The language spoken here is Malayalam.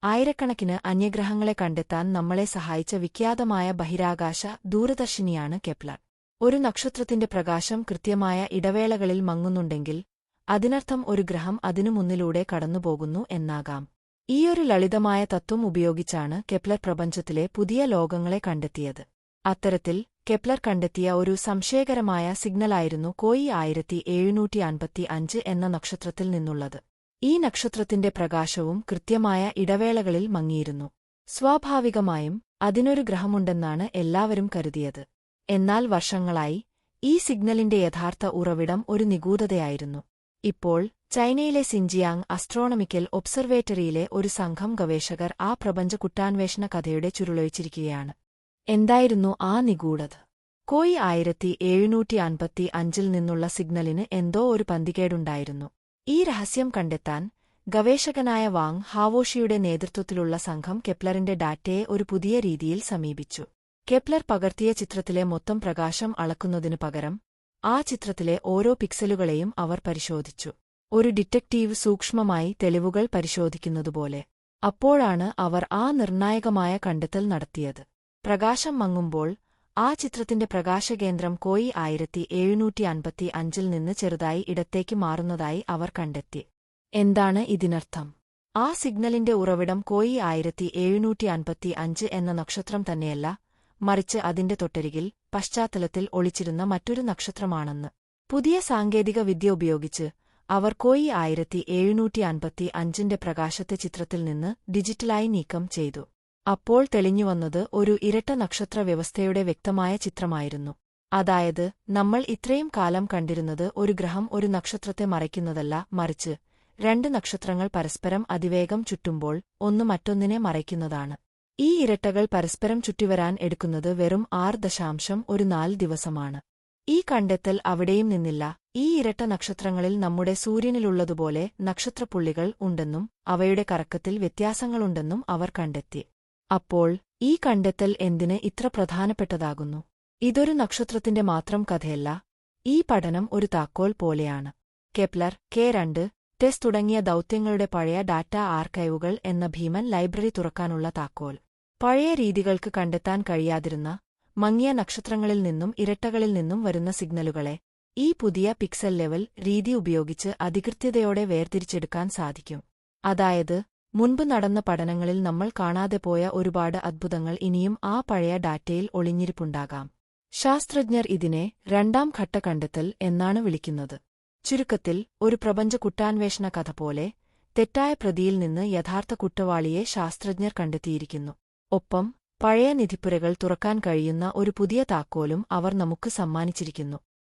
ആയിരക്കണക്കിന് അന്യഗ്രഹങ്ങളെ കണ്ടെത്താൻ നമ്മളെ സഹായിച്ച വിഖ്യാതമായ ബഹിരാകാശ ദൂരദർശിനിയാണ് കെപ്ലർ. ഒരു നക്ഷത്രത്തിന്റെ പ്രകാശം കൃത്യമായ ഇടവേളകളിൽ മങ്ങുന്നുണ്ടെങ്കിൽ അതിനർത്ഥം ഒരു ഗ്രഹം അതിനു മുന്നിലൂടെ കടന്നുപോകുന്നു എന്നാകാം. ഈയൊരു ലളിതമായ തത്വം ഉപയോഗിച്ചാണ് കെപ്ലർ പ്രപഞ്ചത്തിലെ പുതിയ ലോകങ്ങളെ കണ്ടെത്തിയത്. അത്തരത്തിൽ കെപ്ലർ കണ്ടെത്തിയ ഒരു സംശയകരമായ സിഗ്നലായിരുന്നു കോയി 1755 എന്ന നക്ഷത്രത്തിൽ നിന്നുള്ളത്. ഈ നക്ഷത്രത്തിന്റെ പ്രകാശവും കൃത്യമായ ഇടവേളകളിൽ മങ്ങിയിരുന്നു. സ്വാഭാവികമായും അതിനൊരു ഗ്രഹമുണ്ടെന്നാണ് എല്ലാവരും കരുതിയത്. എന്നാൽ വർഷങ്ങളായി ഈ സിഗ്നലിന്റെ യഥാർത്ഥ ഉറവിടം ഒരു നിഗൂഢതയായിരുന്നു. ഇപ്പോൾ ചൈനയിലെ സിൻജിയാങ് ആസ്ട്രോണമിക്കൽ ഒബ്സർവേറ്ററിയിലെ ഒരു സംഘം ഗവേഷകർ ആ പ്രപഞ്ച കുട്ടാന്വേഷണ കഥയുടെ ചുരുളൊഴിച്ചിരിക്കുകയാണ്. എന്തായിരുന്നു ആ നിഗൂഢത? കോയി 1755 നിന്നുള്ള സിഗ്നലിന് എന്തോ ഒരു പന്തികേടുണ്ടായിരുന്നു. ഈ രഹസ്യം കണ്ടെത്താൻ ഗവേഷകനായ വാങ് ഹാവോഷിയുടെ നേതൃത്വത്തിലുള്ള സംഘം കെപ്ലറിന്റെ ഡാറ്റയെ ഒരു പുതിയ രീതിയിൽ സമീപിച്ചു. കെപ്ലർ പകർത്തിയ ചിത്രത്തിലെ മൊത്തം പ്രകാശം അളക്കുന്നതിനു പകരം ആ ചിത്രത്തിലെ ഓരോ പിക്സലുകളെയും അവർ പരിശോധിച്ചു. ഒരു ഡിറ്റക്റ്റീവ് സൂക്ഷ്മമായി തെളിവുകൾ പരിശോധിക്കുന്നതുപോലെ. അപ്പോഴാണ് അവർ ആ നിർണായകമായ കണ്ടെത്തൽ നടത്തിയത്. പ്രകാശം മങ്ങുമ്പോൾ ആ ചിത്രത്തിന്റെ പ്രകാശകേന്ദ്രം കോയി 1755 നിന്ന് ചെറുതായി ഇടത്തേക്ക് മാറുന്നതായി അവർ കണ്ടെത്തി. എന്താണ് ഇതിനർത്ഥം? ആ സിഗ്നലിന്റെ ഉറവിടം കോയി 1755 എന്ന നക്ഷത്രം തന്നെയല്ല, മറിച്ച് അതിന്റെ തൊട്ടരികിൽ പശ്ചാത്തലത്തിൽ ഒളിച്ചിരുന്ന മറ്റൊരു നക്ഷത്രമാണെന്ന്. പുതിയ സാങ്കേതിക വിദ്യ ഉപയോഗിച്ച് അവർ കോയി 1755ന്റെ പ്രകാശത്തെ ചിത്രത്തിൽ നിന്ന് ഡിജിറ്റലായി നീക്കം ചെയ്തു. അപ്പോൾ തെളിഞ്ഞുവന്നത് ഒരു ഇരട്ട നക്ഷത്ര വ്യവസ്ഥയുടെ വ്യക്തമായ ചിത്രമായിരുന്നു. അതായത്, നമ്മൾ ഇത്രയും കാലം കണ്ടിരുന്നത് ഒരു ഗ്രഹം ഒരു നക്ഷത്രത്തെ മറയ്ക്കുന്നതല്ല, മറിച്ച് രണ്ട് നക്ഷത്രങ്ങൾ പരസ്പരം അതിവേഗം ചുറ്റുമ്പോൾ ഒന്ന് മറ്റൊന്നിനെ മറയ്ക്കുന്നതാണ്. ഈ ഇരട്ടകൾ പരസ്പരം ചുറ്റിവരാൻ എടുക്കുന്നത് വെറും 6.4 ദിവസമാണ്. ഈ കണ്ടെത്തൽ അവിടെയും നിന്നില്ല. ഈ ഇരട്ട നക്ഷത്രങ്ങളിൽ നമ്മുടെ സൂര്യനിലുള്ളതുപോലെ നക്ഷത്രപ്പുള്ളികൾ ഉണ്ടെന്നും അവയുടെ കറക്കത്തിൽ വ്യത്യാസങ്ങളുണ്ടെന്നും അവർ കണ്ടെത്തി. അപ്പോൾ ഈ കണ്ടെത്തൽ എന്തിന് ഇത്ര പ്രധാനപ്പെട്ടതാകുന്നു? ഇതൊരു നക്ഷത്രത്തിന്റെ മാത്രം കഥയല്ല. ഈ പഠനം ഒരു താക്കോൽ പോലെയാണ്. കെപ്ലർ, K2, ടെസ് തുടങ്ങിയ ദൗത്യങ്ങളുടെ പഴയ ഡാറ്റ ആർക്കൈവുകൾ എന്ന ഭീമൻ ലൈബ്രറി തുറക്കാനുള്ള താക്കോൽ. പഴയ രീതികൾക്ക് കണ്ടെത്താൻ കഴിയാതിരുന്ന മങ്ങിയ നക്ഷത്രങ്ങളിൽ നിന്നും ഇരട്ടകളിൽ നിന്നും വരുന്ന സിഗ്നലുകളെ ഈ പുതിയ പിക്സൽ ലെവൽ രീതി ഉപയോഗിച്ച് അതികൃത്യതയോടെ വേർതിരിച്ചെടുക്കാൻ സാധിക്കും. അതായത്, മുൻപ് നടന്ന പഠനങ്ങളിൽ നമ്മൾ കാണാതെ പോയ ഒരുപാട് അദ്ഭുതങ്ങൾ ഇനിയും ആ പഴയ ഡാറ്റയിൽ ഒളിഞ്ഞിരിപ്പുണ്ടാകാം. ശാസ്ത്രജ്ഞർ ഇതിനെ രണ്ടാം ഘട്ട കണ്ടെത്തൽ എന്നാണ് വിളിക്കുന്നത്. ചുരുക്കത്തിൽ, ഒരു പ്രപഞ്ച കുട്ടാന്വേഷണ കഥ പോലെ തെറ്റായ പ്രതിയിൽ നിന്ന് യഥാർത്ഥ കുറ്റവാളിയെ ശാസ്ത്രജ്ഞർ കണ്ടെത്തിയിരിക്കുന്നു. ഒപ്പം പഴയ നിധിപ്പുരകൾ തുറക്കാൻ കഴിയുന്ന ഒരു പുതിയ താക്കോലും അവർ നമുക്ക് സമ്മാനിച്ചിരിക്കുന്നു.